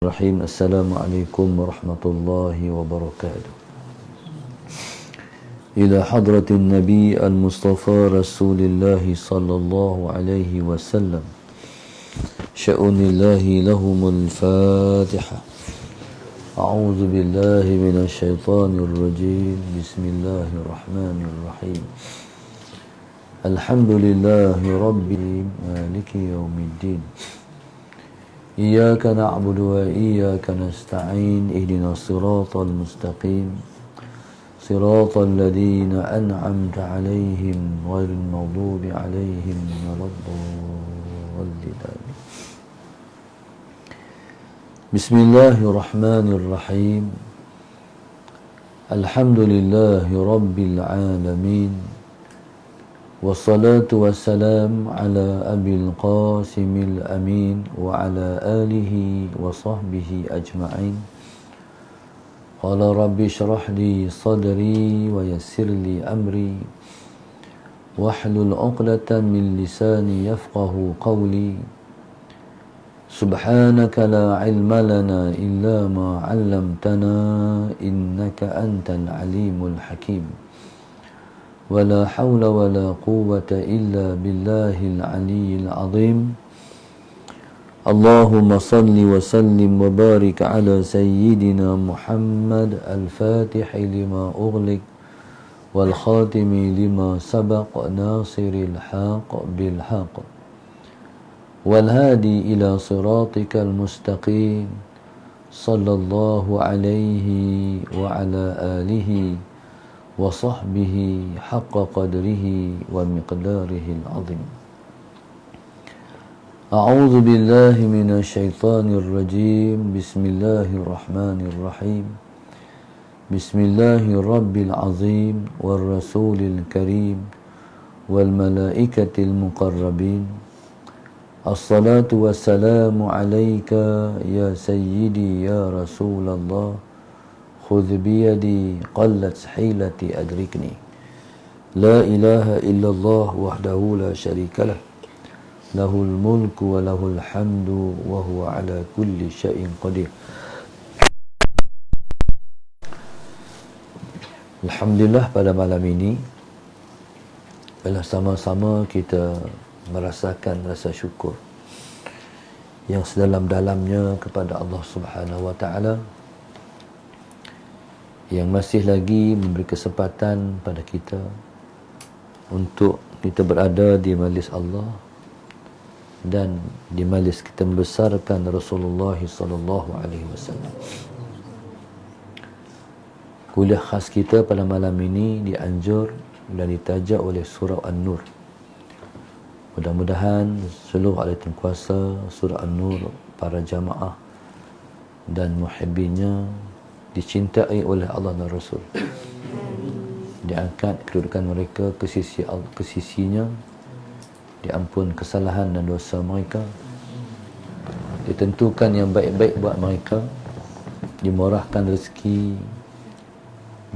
Bismillahirrahmanirrahim. Assalamualaikum warahmatullahi wabarakatuh. Ila hadratin Nabi al-Mustafa Rasulillah sallallahu alaihi wasallam. Sya'unillahi lahumul Fatiha. A'udzu billahi minasy syaithanir rajim. Bismillahirrahmanirrahim. Alhamdulillahi rabbil maliki yaumiddin. Iyyaka na'budu wa iyyaka nasta'in. Ihdinas siratal mustaqim. Siratal ladzina an'amta 'alaihim ghairil maghdubi 'alaihim waladdallin. Bismillahirrahmanirrahim. Alhamdulillahi rabbil alamin. Wassalatu wassalam ala abil qasimil amin wa ala alihi wa sahbihi ajma'in. Qala rabbi syrah li sadri wa yassir li amri wahlul 'uqdatan min lisani yafqahu qawli. Subhanaka la ilma lana illa ma 'allamtana innaka antal alimul hakim. ولا حول ولا قوة إلا بالله العلي العظيم. اللهم صل وسلم وبارك على سيدنا محمد الفاتح لما أغلق والخاتم لما سبق ناصر الحق بالحق والهادي إلى صراطك المستقيم صلى الله عليه وعلى آله وصحبه حق قدره ومقداره العظيم. أعوذ بالله من الشيطان الرجيم. بسم الله الرحمن الرحيم. بسم الله الرب العظيم والرسول الكريم والملائكة المقربين. الصلاة والسلام عليك يا سيدي يا رسول الله. خذ بيدي قلت حيلتي أدركني. لا إله إلا الله وحده لا شريك له. له الملك وله الحمد وهو على كل شيء قدير. Alhamdulillah, pada malam ini bersama-sama kita merasakan rasa syukur yang sedalam-dalamnya kepada Allah Subhanahu wa taala yang masih lagi memberi kesempatan pada kita untuk kita berada di majlis Allah dan di majlis kita membesarkan Rasulullah sallallahu alaihi wasallam. Kuliah khas kita pada malam ini dianjur dan ditaja oleh surah An-Nur. Mudah-mudahan seluruh ahli kuasa surah An-Nur, para jamaah dan muhibbinnya dicintai oleh Allah dan Rasul. Diangkat kedudukan mereka ke sisinya, diampun kesalahan dan dosa mereka, ditentukan yang baik-baik buat mereka, dimurahkan rezeki,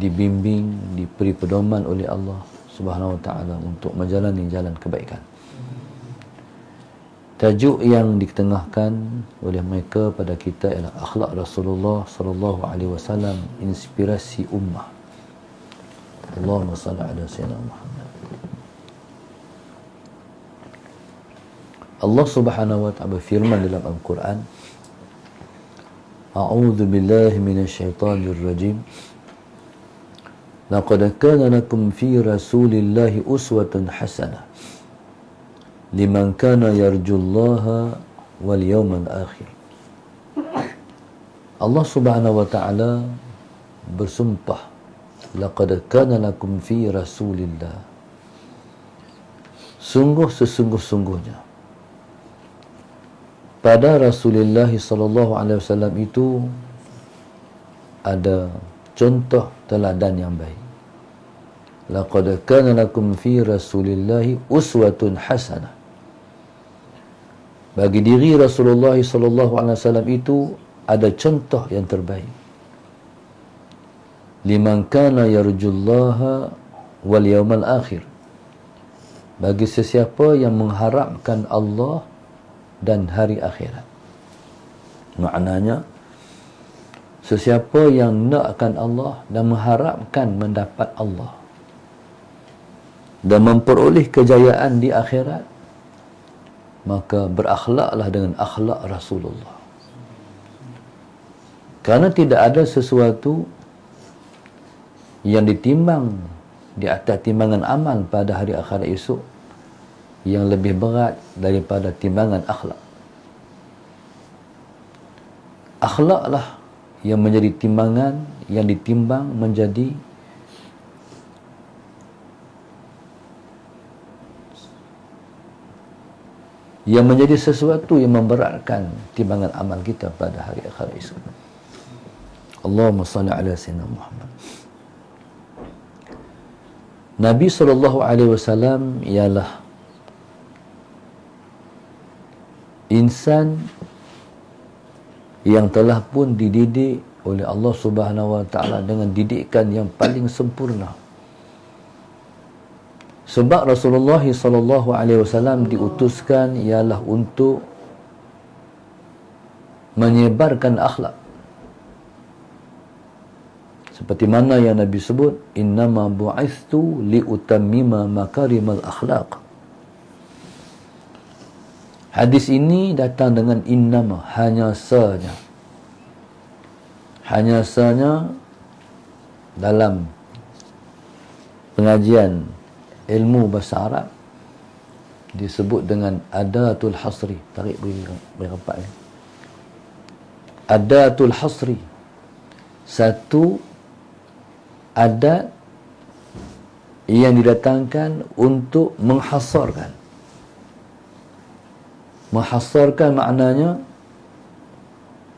dibimbing, diberi pedoman oleh Allah Subhanahu wa taala untuk menjalani jalan kebaikan. Tajuk yang ditengahkan oleh mereka pada kita ialah akhlak Rasulullah sallallahu alaihi wasallam, inspirasi ummah. Allahumma salli ala sayyidina Muhammad. Allah Subhanahu wa taala berfirman dalam Al-Quran, A'udzu billahi minasy syaithanir rajim. Laqad kana lakum fi Rasulillahi uswatun hasanah liman kana yarjullaha wal yawmal akhir. Allah Subhanahu wa taala bersumpah, laqad kana lakum fi Rasulillah, sungguh-sungguhnya pada Rasulullah sallallahu alaihi wasallam itu ada contoh teladan yang baik. Laqad kana lakum fi Rasulillah uswatun hasanah. Bagi diri Rasulullah sallallahu alaihi wasallam itu ada contoh yang terbaik. Liman kana yarjullaha wal yawmal akhir. Bagi sesiapa yang mengharapkan Allah dan hari akhirat. Maknanya Sesiapa yang nakkan Allah dan mengharapkan mendapat Allah dan memperoleh kejayaan di akhirat, maka berakhlaklah dengan akhlak Rasulullah. Kerana tidak ada sesuatu yang ditimbang di atas timbangan amal pada hari akhirat esok yang lebih berat daripada timbangan akhlak. Akhlaklah yang menjadi timbangan yang ditimbang menjadi sesuatu yang memberatkan timbangan amal kita pada hari akhirat esok. Allahumma salli ala sayyidina Muhammad. Nabi SAW ialah insan yang telah pun dididik oleh Allah Subhanahu Wa Taala dengan didikan yang paling sempurna. Sebab Rasulullah SAW diutuskan ialah untuk menyebarkan akhlak. Seperti mana yang Nabi sebut, innama bu'ithtu liutammima makarimal akhlaq. Hadis ini datang dengan innama, hanya sahaja. Hanya sahaja dalam pengajian ilmu bahasa Arab disebut dengan adatul hasri. Tarik beri rapat ni. Adatul hasri. Satu adat yang didatangkan untuk menghasarkan. Menghasarkan maknanya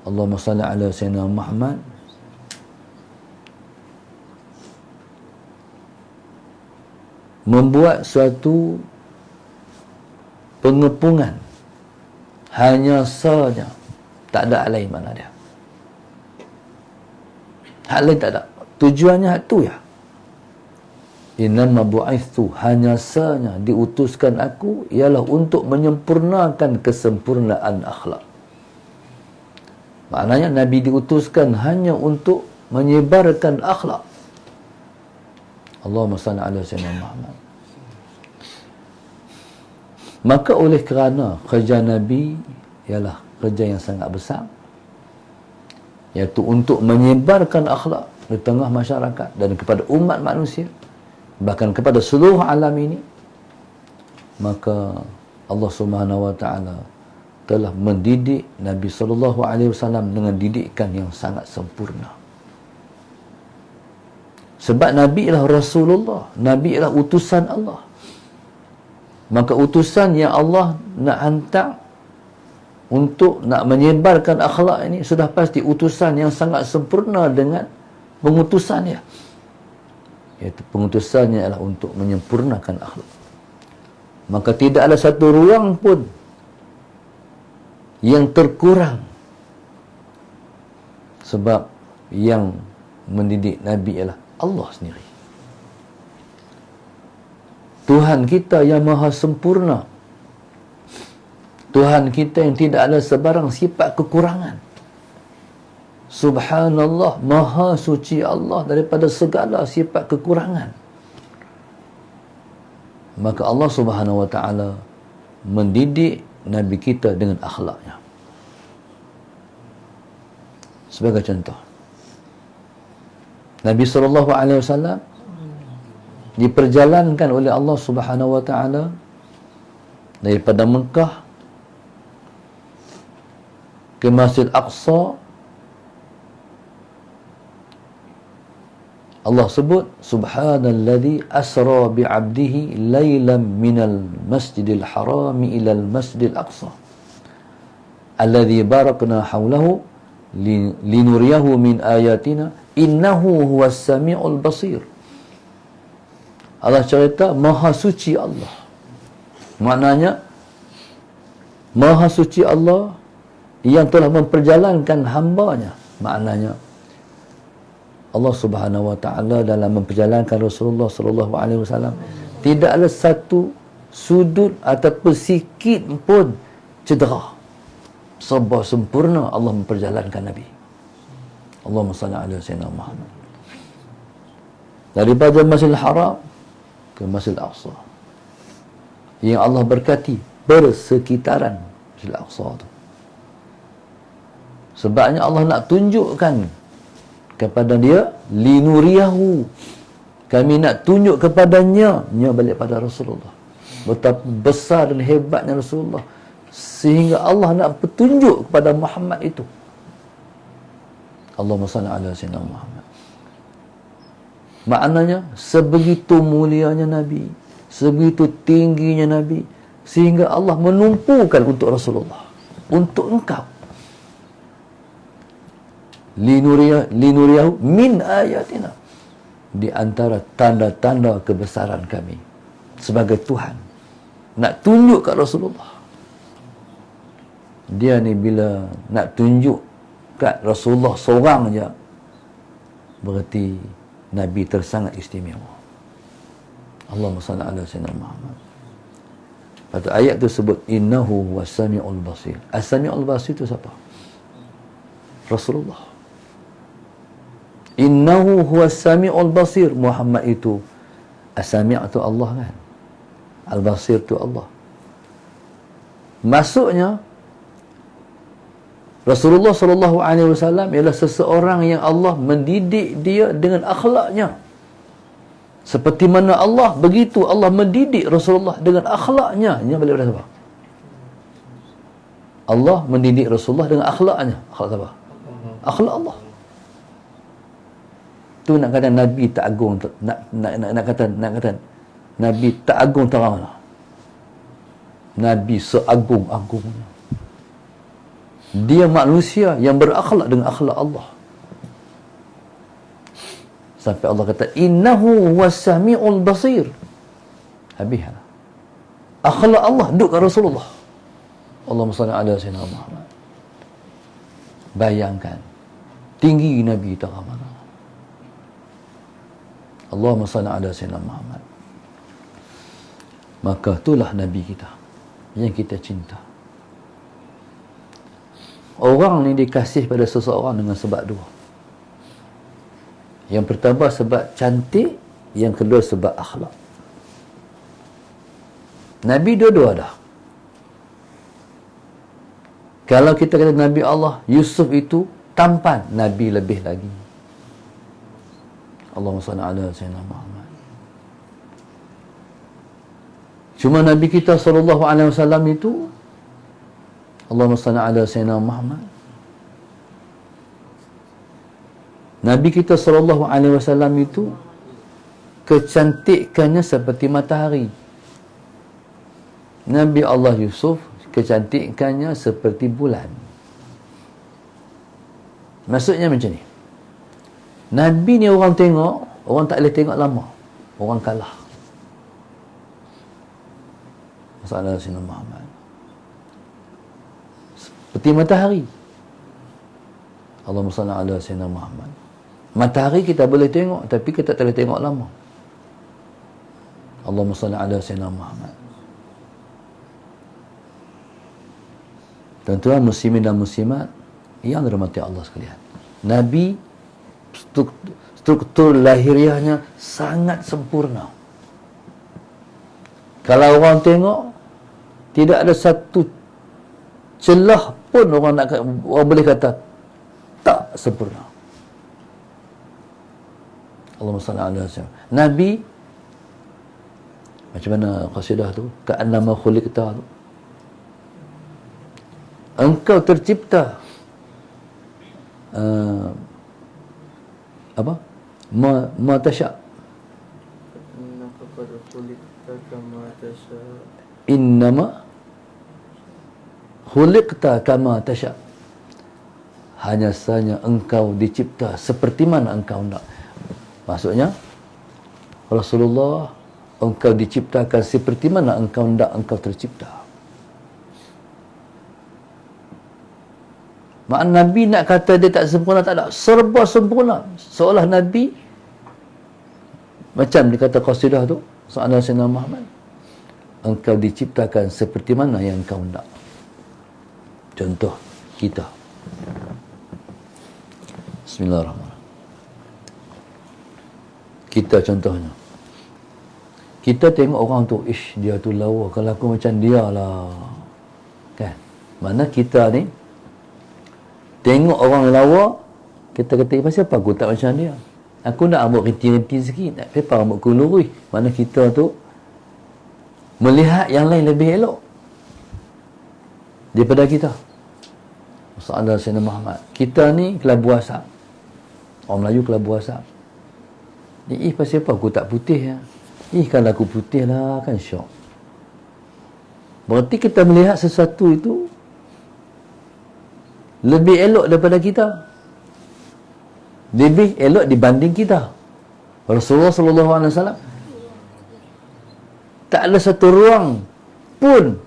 Allahumma salli ala sayyidina Muhammad, membuat suatu pengepungan hanya saja, tak ada hal lain mana dia. Hal lain tak ada. Tujuannya hak tu ya. Innama bu'ithtu, hanya saja diutuskan aku ialah untuk menyempurnakan kesempurnaan akhlak. Maknanya Nabi diutuskan hanya untuk menyebarkan akhlak. Allahumma salli ala sayyidina Muhammad. Maka oleh kerana kerja Nabi ialah kerja yang sangat besar, iaitu untuk menyebarkan akhlak di tengah masyarakat dan kepada umat manusia, bahkan kepada seluruh alam ini, maka Allah Subhanahu Wa Taala telah mendidik Nabi SAW dengan didikan yang sangat sempurna. Sebab Nabi ialah Rasulullah, Nabi ialah utusan Allah. Maka utusan yang Allah nak hantar untuk nak menyebarkan akhlak ini sudah pasti utusan yang sangat sempurna dengan pengutusannya. Iaitu pengutusannya adalah untuk menyempurnakan akhlak. Maka tidak ada satu ruang pun yang terkurang. Sebab yang mendidik Nabi ialah Allah sendiri. Tuhan kita yang maha sempurna. Tuhan kita yang tidak ada sebarang sifat kekurangan. Subhanallah, maha suci Allah daripada segala sifat kekurangan. Maka Allah Subhanahu Wa Taala mendidik Nabi kita dengan akhlaknya. Sebagai contoh, Nabi SAW diperjalankan oleh Allah Subhanahu Wa Taala daripada Mekah ke Masjid Aqsa. Allah sebut subhanalladzi asra bi'abdihi lailan minal masjidil harami ilal masjidil aqsa alladzi barakna hawlahu linuriyahu min ayatina innahu huwas samiul basir. Allah cerita maha suci Allah. Maknanya maha suci Allah yang telah memperjalankan hamba-Nya. Maknanya Allah Subhanahu Wa Taala dalam memperjalankan Rasulullah sallallahu alaihi wasallam tidak ada satu sudut ataupun sikit pun cedera. Serba sempurna Allah memperjalankan Nabi. Allahumma salli ala Sayyidina Muhammad. Daripada Masjidil Haram ke Masjidil Aqsa, yang Allah berkati bersekitaran Masjidil Aqsa tu. Sebabnya Allah nak tunjukkan kepada dia, linuriyahu, kami nak tunjuk kepadanya, balik pada Rasulullah, betapa besar dan hebatnya Rasulullah, sehingga Allah nak petunjuk kepada Muhammad itu. Allahumma salli ala Sayyidina Muhammad. Maknanya sebegitu mulianya Nabi, sebegitu tingginya Nabi, sehingga Allah menumpukan untuk Rasulullah, untuk engkau, linuriyahu min ayatina, di antara tanda-tanda kebesaran kami sebagai Tuhan. Nak tunjuk kat Rasulullah. Dia ni bila nak tunjuk kat Rasulullah seorang je, berarti Nabi tersangat istimewa. Allahumma salli ala Sayyidina Muhammad. Lepas tu ayat tu sebut innahu was-sami'ul basir. As-sami'ul basir tu siapa? Rasulullah. Innahu huwas-sami'ul basir. Muhammad itu, as-sami' tu Allah kan, al-basir tu Allah. Maksudnya Rasulullah SAW ialah seseorang yang Allah mendidik dia dengan akhlaknya. Seperti mana Allah, begitu Allah mendidik Rasulullah dengan akhlaknya. Ini balik pada siapa? Allah mendidik Rasulullah dengan akhlaknya. Akhlak siapa? Akhlak Allah. Tu nak kata Nabi tak agung, nak kata Nabi tak agung terang mana? Nabi seagung-agungnya. Dia manusia yang berakhlak dengan akhlak Allah. Sampai Allah kata innahu was-sami'ul basir. Habis. Akhlak Allah duduk kat Rasulullah. Allahumma salli ala Sayyidina Muhammad. Bayangkan tinggi Nabi tak mana. Allahumma salli ala Sayyidina Muhammad. Maka itulah Nabi kita yang kita cinta. Orang ni dikasih pada seseorang dengan sebab dua. Yang pertama sebab cantik, yang kedua sebab akhlak. Nabi dua-dua dah. Kalau kita kata Nabi Allah, Yusuf itu tampan, Nabi lebih lagi. Allahumma salli ala Sayyidina Muhammad. Cuma Nabi kita SAW itu, Allahumma salli ala Sayyidina Muhammad, Nabi kita SAW itu kecantikannya seperti matahari. Nabi Allah Yusuf kecantikannya seperti bulan. Maksudnya macam ni, Nabi ni orang tengok, orang tak boleh tengok lama, orang kalah. Masalah Sayyidina Muhammad seperti matahari. Allahumma salli ala Sayyidina Muhammad. Matahari kita boleh tengok, tapi kita tak boleh tengok lama. Allahumma salli ala Sayyidina Muhammad. Tuan-tuan muslimin dan muslimat yang dirahmati Allah sekalian, Nabi struktur lahiriahnya sangat sempurna. Kalau orang tengok, tidak ada satu celah pun orang boleh kata tak sempurna. Allahumma salli ala Sayyidina Nabi. Macam mana qasidah tu? Ka'annama khuliqta tu. Engkau tercipta apa? Ma tasya. Innaka qad khuliqta kama tasha. Innama khuliqta kama tasya. Hanya saja engkau dicipta seperti mana engkau nak. Maksudnya Rasulullah, engkau diciptakan seperti mana engkau nak engkau tercipta. Makna Nabi nak kata dia tak sempurna, tak ada. Serba sempurna. Seolah Nabi, macam dia kata qasidah tu, Sa'ala Sayyidina Muhammad, engkau diciptakan seperti mana yang engkau nak. Contoh kita, Bismillahirrahmanirrahim. Kita contohnya, kita tengok orang tu, ish, dia tu lawa, kalau aku macam dia lah, kan? Mana kita ni tengok orang lawa, kita kata, pasal apa aku tak macam dia? Aku nak rambut rinting-rinting sikit, nak pepa rambutku lurus. Mana kita tu melihat yang lain lebih elok daripada kita. Masalah Sayyidina Muhammad, kita ni kelabu asap, orang Melayu kelabu asap. Pasal apa aku tak putih ya? Kalau aku putih lah, kan syok. Berarti kita melihat sesuatu itu lebih elok daripada kita, lebih elok dibanding kita. Rasulullah SAW tak ada satu ruang pun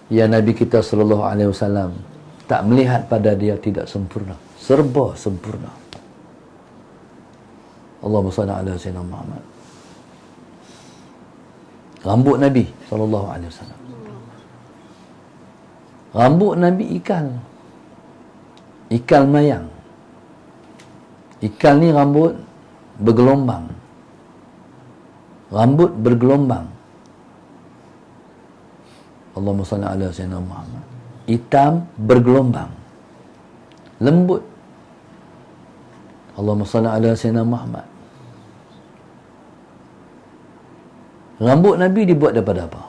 yang Nabi kita SAW tak melihat pada dia tidak sempurna, serba sempurna. Allahumma salli ala Sayyidina Muhammad. Rambut Nabi SAW, rambut Nabi ikal mayang. Ikal ni rambut bergelombang, rambut bergelombang. Allahumma salli ala Sayyidina Muhammad. Hitam bergelombang, lembut. Allahumma salli ala Sayyidina Muhammad. Rambut Nabi dibuat daripada apa?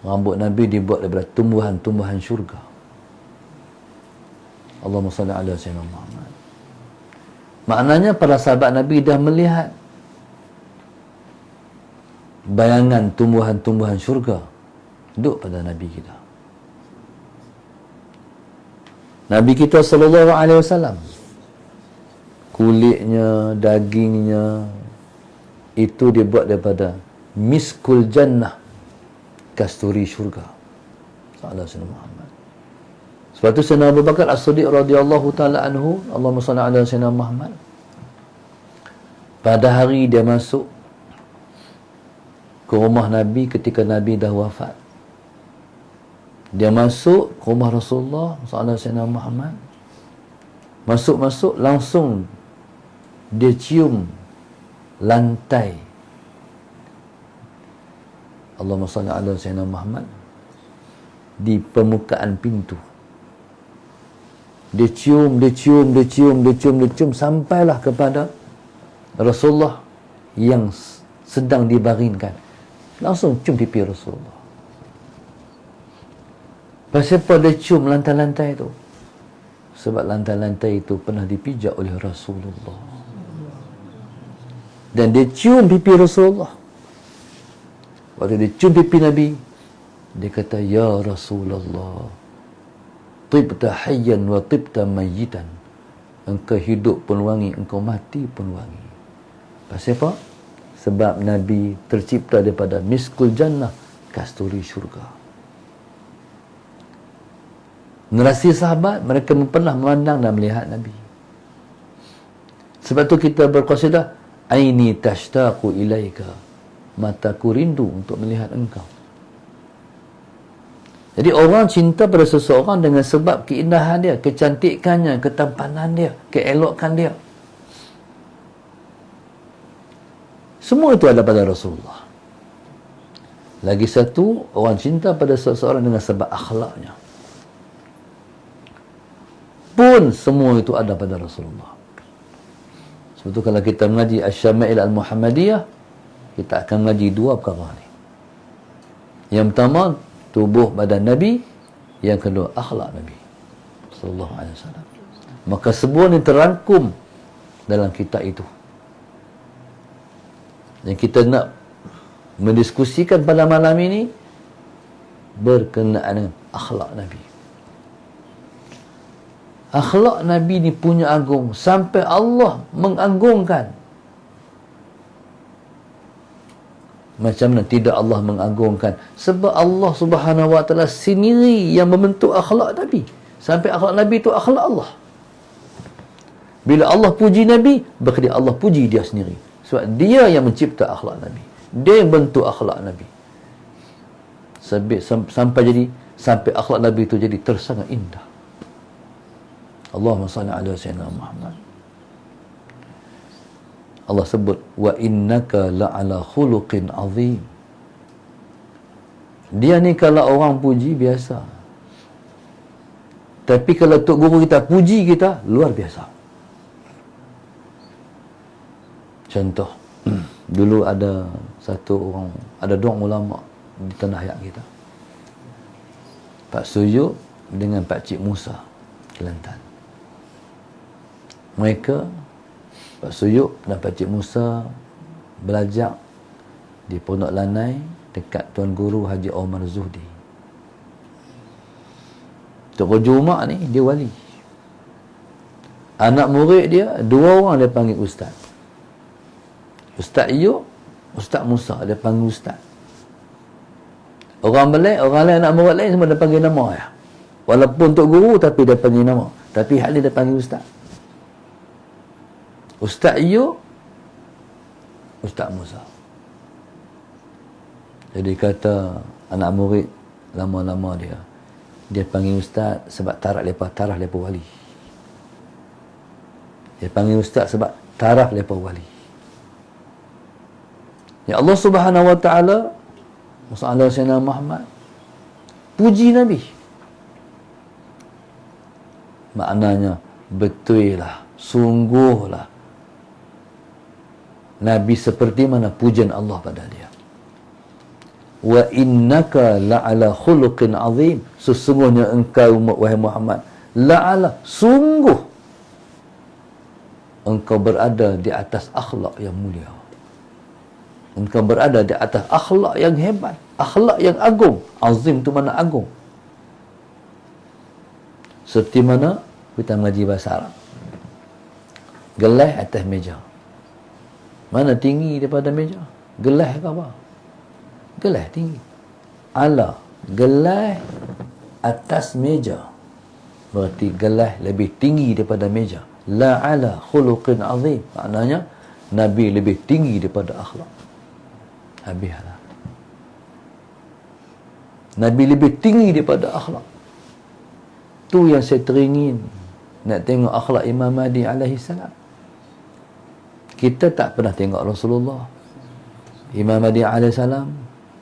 Rambut Nabi dibuat daripada tumbuhan-tumbuhan syurga. Allahumma salli ala Sayyidina Muhammad. Maknanya para sahabat Nabi dah melihat bayangan tumbuhan-tumbuhan syurga duduk pada Nabi kita. Nabi kita SAW, kulitnya, dagingnya, itu dibuat daripada miskul jannah, kasturi syurga. Sallallahu alaihi Muhammad. Sebab tu Sayyidina Abu Bakar As-Siddiq radhiyallahu taala anhu, Allahumma salli ala Sayyidina Muhammad, pada hari dia masuk ke rumah Nabi ketika Nabi dah wafat, dia masuk ke rumah Rasulullah sallallahu alaihi Sayyidina Muhammad, masuk langsung dia cium lantai. Allahumma salli ala Sayyidina Muhammad, di permukaan pintu. Dia cium sampailah kepada Rasulullah yang sedang dibaringkan. Langsung cium pipi Rasulullah. Pasal apa dia cium lantai-lantai itu? Sebab lantai-lantai itu pernah dipijak oleh Rasulullah. Dan dia cium pipi Rasulullah. Waktu dia cium pipi Nabi, dia kata, ya Rasulullah, tibta hayyan wa tibta mayyitan. Engkau hidup pun wangi, engkau mati pun wangi. Pasal apa? Sebab Nabi tercipta daripada miskul jannah, kasturi syurga. Generasi sahabat, mereka pernah memandang dan melihat Nabi. Sebab tu kita berqasidah, aini tashtaqu ilaika, mataku rindu untuk melihat engkau. Jadi orang cinta pada seseorang dengan sebab keindahan dia, kecantikannya, ketampanan dia, keelokan dia. Semua itu ada pada Rasulullah. Lagi satu, orang cinta pada seseorang dengan sebab akhlaknya. Pun semua itu ada pada Rasulullah. Sebab itu kalau kita mengaji Asy-Syama'il Al-Muhammadiyah, kita akan mengaji dua perkara ni. Yang pertama, tubuh badan Nabi. Yang kedua, akhlak Nabi sallallahu alaihi wasallam. Maka semua ni terangkum dalam kitab itu. Dan kita nak mendiskusikan pada malam ini berkenaan dengan akhlak Nabi. Akhlak Nabi ni punya agung sampai Allah mengagungkan. Macam mana tidak Allah mengagungkan? Sebab Allah Subhanahu wa taala sendiri yang membentuk akhlak Nabi. Sampai akhlak Nabi itu akhlak Allah. Bila Allah puji Nabi, berarti Allah puji dia sendiri. Sebab dia yang mencipta akhlak Nabi. Dia yang bentuk akhlak Nabi. Sampai akhlak Nabi itu jadi tersangat indah. Allahumma salli ala sayyidina Muhammad. Allah sebut wa innaka la'ala khuluqin azim. Dia ni kalau orang puji biasa, tapi kalau tok guru kita puji kita, luar biasa. Contoh, dulu ada dua ulama di tanah air kita, Pak Suyuk dengan Pak Cik Musa Kelantan. Mereka, Pak Suyuk dan Pak Cik Musa, belajar di Pondok Lanai dekat Tuan Guru Haji Omar Zuhdi. Tok Raja Umar ni dia wali. Anak murid dia dua orang dia panggil ustaz. Ustaz Iyuk, Ustaz Musa dia panggil ustaz. Orang lain anak murid lain semua dia panggil nama ya. Walaupun tok guru tapi dia panggil nama. Tapi hal dia panggil ustaz. Ustaz Iyuk, Ustaz Musa. Jadi kata anak murid lama-lama dia panggil ustaz sebab taraf lepa wali. Dia panggil ustaz sebab taraf lepa wali. Ya Allah Subhanahu wa taala, Masallah Sayyidina Muhammad, puji Nabi. Maknanya betul lah, sungguhlah Nabi seperti mana pujian Allah pada dia. Wa innaka la'ala khuluqin azim. Sesungguhnya engkau wahai Muhammad, la'ala, sungguh engkau berada di atas akhlak yang mulia. Engkau berada di atas akhlak yang hebat, akhlak yang agung. Azim tu mana agung. Seperti mana kita mengaji bahasa Arab, gelas atas meja. Mana tinggi daripada meja? Gelas ke apa? Gelas tinggi. Ala, gelas atas meja, berarti gelas lebih tinggi daripada meja. La ala khuluqin azim. Maknanya Nabi lebih tinggi daripada akhlak. Habislah. Nabi lebih tinggi daripada akhlak. Tu yang saya teringin nak tengok akhlak Imam Mahdi alaihi salam. Kita tak pernah tengok Rasulullah. Imam Mahdi alaihi salam,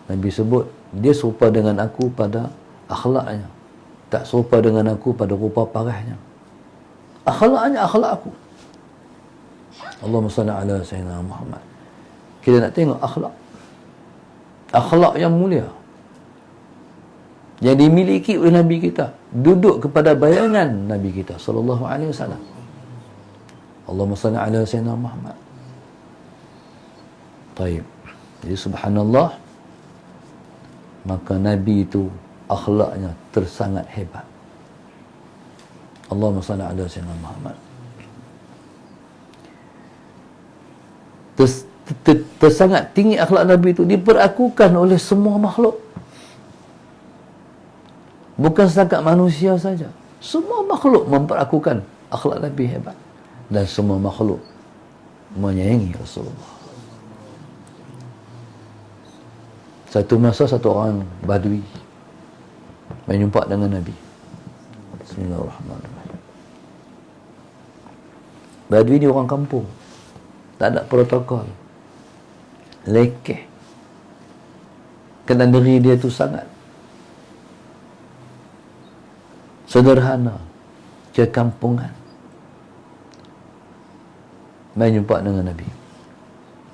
Nabi sebut dia serupa dengan aku pada akhlaknya, tak serupa dengan aku pada rupa parahnya. Akhlaknya akhlak aku. Allahumma salli ala sayyidina Muhammad. Kita nak tengok akhlak yang mulia yang dimiliki oleh Nabi kita, duduk kepada bayangan Nabi kita sallallahu alaihi wasallam. Allahumma salli ala sayyidina Muhammad. Baik. Jadi subhanallah, maka Nabi itu akhlaknya tersangat hebat. Allahumma salli ala sayyidina Muhammad. Tersangat tinggi akhlak Nabi itu, diperakukan oleh semua makhluk. Bukan setakat manusia saja. Semua makhluk memperakukan akhlak Nabi hebat. Dan semua makhluk menyayangi Rasulullah. Satu masa satu orang Badui menjumpa dengan Nabi. Bismillahirrahmanirrahim. Badui ni orang kampung, tak ada protokol, lekeh. Keadaan diri dia tu sangat sederhana, kekampungan. Main jumpa dengan Nabi.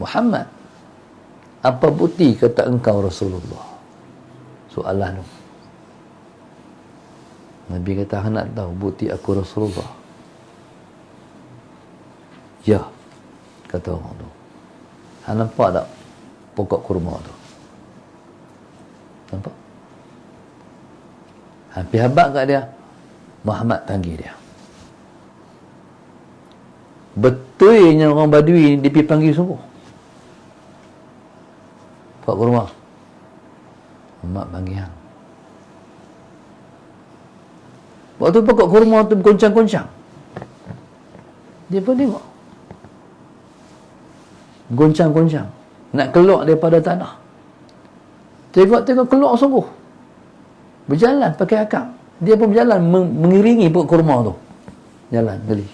Muhammad, apa bukti kata engkau Rasulullah? Soalan tu. Nabi kata, hang nak tahu bukti aku Rasulullah? Ya, kata orang tu. Hang nampak tak pokok kurma tu? Nampak? Hampir habaq kat dia. Muhammad panggil dia. Betulnya orang Badui dia pergi panggil sungguh. Pak kurma. Muhammad panggil hang. Waktu pokok kurma tu bergoncang-goncang, dia pun tengok. Goncang-goncang. Nak keluar daripada tanah. Tengok-tengok keluar sungguh. Berjalan pakai akak. Dia pun berjalan mengiringi pokok kurma tu. jalan geli.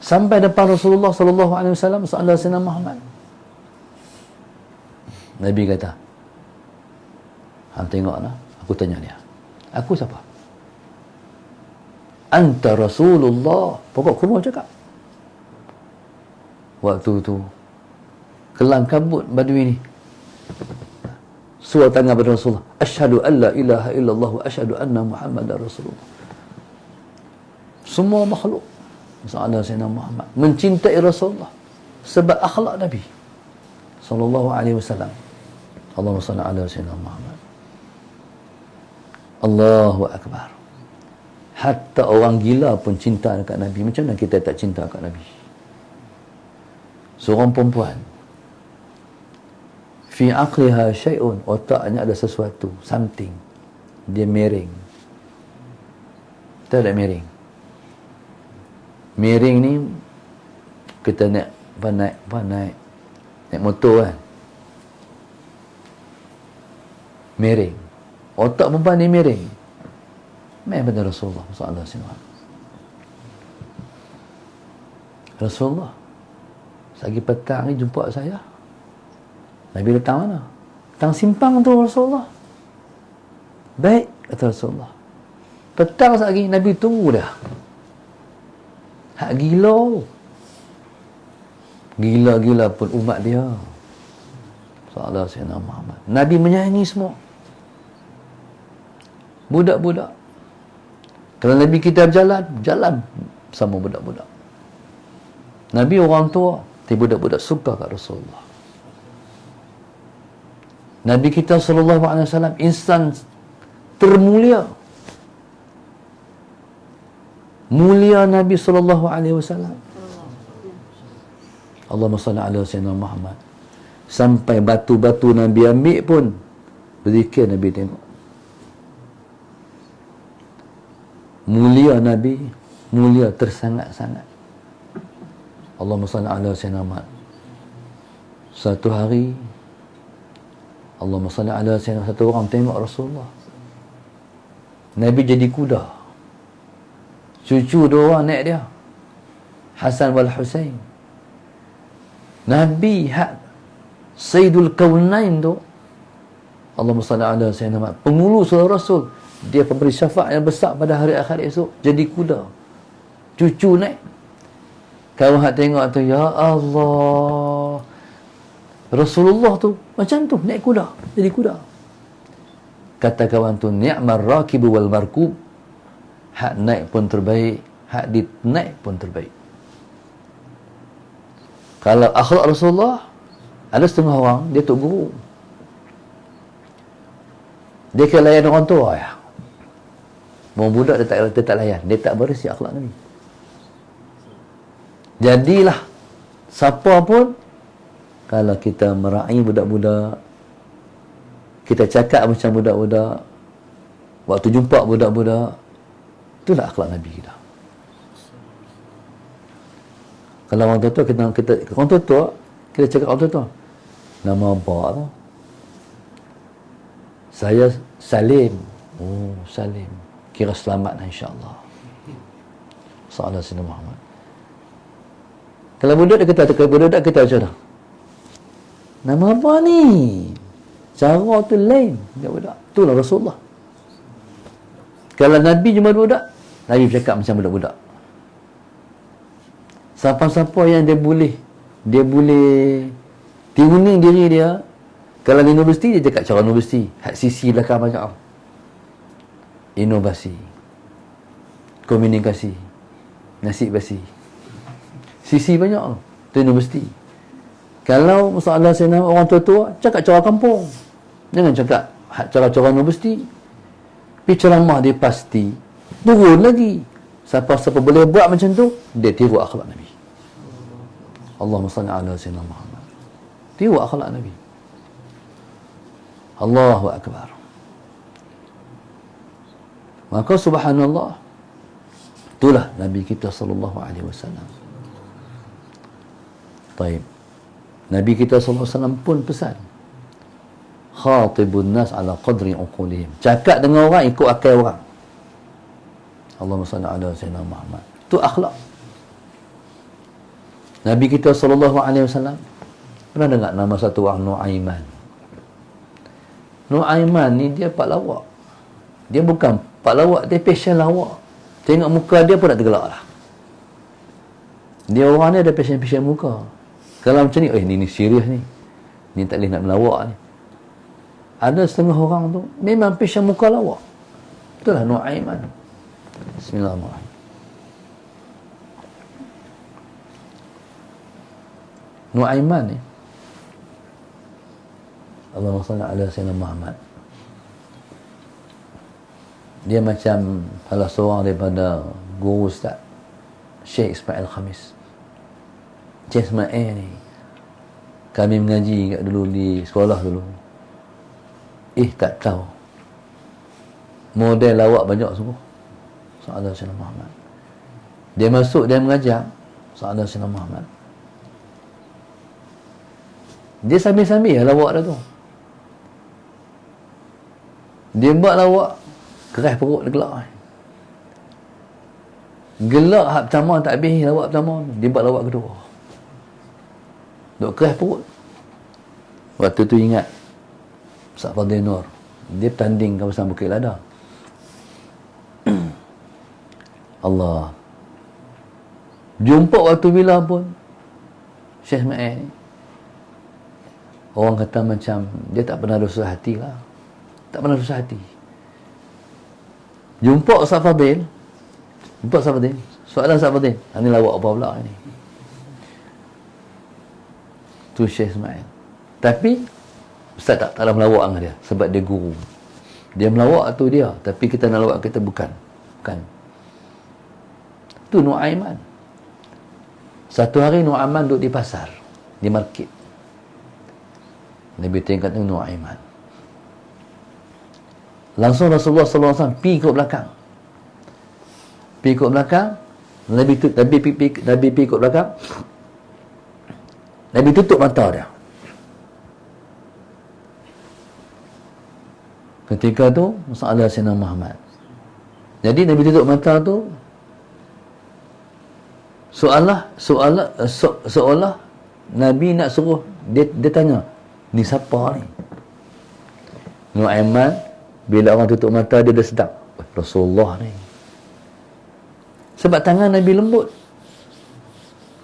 Sampai depan Rasulullah sallallahu alaihi wasallam, Sayyidina Muhammad. Nabi kata, "Hang tengoklah, aku tanya dia. Aku siapa?" "Anta Rasulullah." Pokok kurma cakap. Waktu tu kelang kabut Badui ni. Suara tangan pada Rasulullah, "Asyhadu an la ilaha illallah wa asyhadu anna Muhammadar Rasulullah." Semua makhluk Sayyidina Muhammad mencintai Rasulullah sebab akhlak Nabi sallallahu alaihi wasallam. Allahumma salli ala Sayyidina Muhammad. Allahu akbar. Hatta orang gila pun cinta dekat Nabi. Macam mana kita tak cinta dekat Nabi? Seorang perempuan, fi aqliha syai'un, otaknya ada sesuatu, something. Dia miring. Tak ada miring. Miring ni kita naik motor kan. Miring. Otak perempuan ni miring. Mai pada Rasulullah sallallahu alaihi wasallam. Rasulullah, pagi petang ni jumpa saya. Nabi datang mana? Datang simpang tu Rasulullah. Baik, kata Rasulullah. Petang lagi Nabi tunggu dah. Hak gila. Gila-gila pun umat dia. Sallallahu alaihi wasallam. Nabi menyayangi semua. Budak-budak. Kalau Nabi kita jalan sama budak-budak. Nabi orang tua, tapi budak-budak suka kat Rasulullah. Nabi kita sallallahu alaihi wasallam insan termulia. Mulia Nabi sallallahu alaihi wasallam. Allahumma salli ala sayyidina Muhammad. Sampai batu-batu Nabi ambil pun berzikir Nabi tengok. Mulia Nabi, mulia tersangat-sangat. Allahumma salli ala sayyidina Muhammad. Satu hari Allahumma salli ala sayyidina, satu orang tengok Rasulullah. Nabi jadi kuda. Cucu dua orang naik dia, Hasan wal Husain. Nabi hak Sayyidul Kaunain tu, Allahumma salli ala sayyidina Muhammad, penghulu surah Rasul, dia pemberi syafaat yang besar pada hari akhir esok, jadi kuda. Cucu naik. Kawan hak tengok tu, ya Allah, Rasulullah tu macam tu naik kuda, jadi kuda. Kata kawan tu, ni'mar rakibu wal markub. Hak naik pun terbaik, hak dinaik pun terbaik. Kalau akhlak Rasulullah, ada setengah orang dia tok guru. Dia kena layan orang tua ya. Mau budak dia tak layan, dia tak berisi akhlak Nabi. Jadilah siapa pun, kalau kita meraih budak-budak, kita cakap macam budak-budak, waktu jumpa budak-budak, itulah akhlak Nabi kita. Kalau orang tua kita cakap orang tua, nama apa tu? Saya Salim. Oh, Salim. Kira selamat insya-Allah. Sallallahu alaihi wasallam. Kalau budak dia kata, budak kita macam mana? Nama apa ni? Cara tu lain. Budak. Itulah Rasulullah. Kalau Nabi jumpa budak, Nabi bercakap macam budak-budak. Siapa-siapa yang dia boleh tuning diri dia. Kalau di universiti, dia cakap cara universiti. Hak sisi belakang banyak. Inovasi, komunikasi, nasib basi. Sisi banyak tu universiti. Kalau masalah orang tua-tua, cakap cara kampung. Jangan cakap cara-cara universiti. Pergi ceramah dia pasti turun lagi. Siapa-siapa boleh buat macam tu, dia tiru akhlak Nabi. Allahumma salli ala sayyidina Muhammad. Tiru akhlak Nabi. Allahu akbar. Maka subhanallah, itulah Nabi kita sallallahu alaihi wasallam. Baik. Nabi kita sallallahu alaihi wasallam pun pesan, khatibun nas ala qadri uqulihim. Cakap dengan orang ikut akal orang. Allahumma salli ala sayyidina Muhammad. Tu akhlak Nabi kita sallallahu alaihi wasallam. Pernah dengar nama satu orang Nu'aiman? Nu'aiman ni dia pak lawak. Dia bukan pak lawak, dia passion lawak. Tengok muka dia pun nak tergelak lah. Dia orang ni ada passion muka. Kalau macam ni, ni serius ni. Ni tak boleh nak melawak ni. Ada setengah orang tu memang passion muka lawak. Itulah Nu'aiman. Bismillahirrahmanirrahim. Nu'aiman ni, Allahumma salli ala sayyidina Muhammad, dia macam salah seorang daripada guru Ustaz Syekh Ismail Khamis. Syekh Ismail ni kami mengaji kat dulu di sekolah dulu. Tak tahu model lawak banyak sungguh. Sallallahu alaihi Muhammad. Dia masuk, dia mengajar sallallahu alaihi Muhammad. Dia sambil-sambil lawak dah tu. Dia buat lawak, keras perut dia gelak. Gelak hak pertama tak habis lawak pertama, dia buat lawak kedua. Duk keras perut. Waktu tu ingat Ustaz Fadil Nur, dia bertanding kawasan Bukit Lada. Allah. Jumpa waktu bila pun Syekh Ismail ni, orang kata macam dia tak pernah dosa hati lah. Tak pernah dosa hati. Jumpa Ustaz Fadil. Soalan Ustaz Fadil, ni lawak apa pula ni? Tu Syekh Ismail. Tapi Ustaz tak dalam melawak dengan dia sebab dia guru. Dia melawak tu dia, tapi kita nak lawak kita bukan. Tu Nu'aiman. Satu hari Nu'aiman duduk di pasar, di market. Nabi tengok Nu'aiman. Langsung Rasulullah sallallahu alaihi wasallam pergi ke belakang. Nabi pergi ke belakang. Nabi tutup mata dia. Ketika tu masalah Sayyidina Muhammad. Jadi Nabi tutup mata tu, seolah Nabi nak suruh dia tanya, ni siapa ni? Nu'aiman bila orang tutup mata dia dah sedap, Rasulullah ni. Sebab tangan Nabi lembut.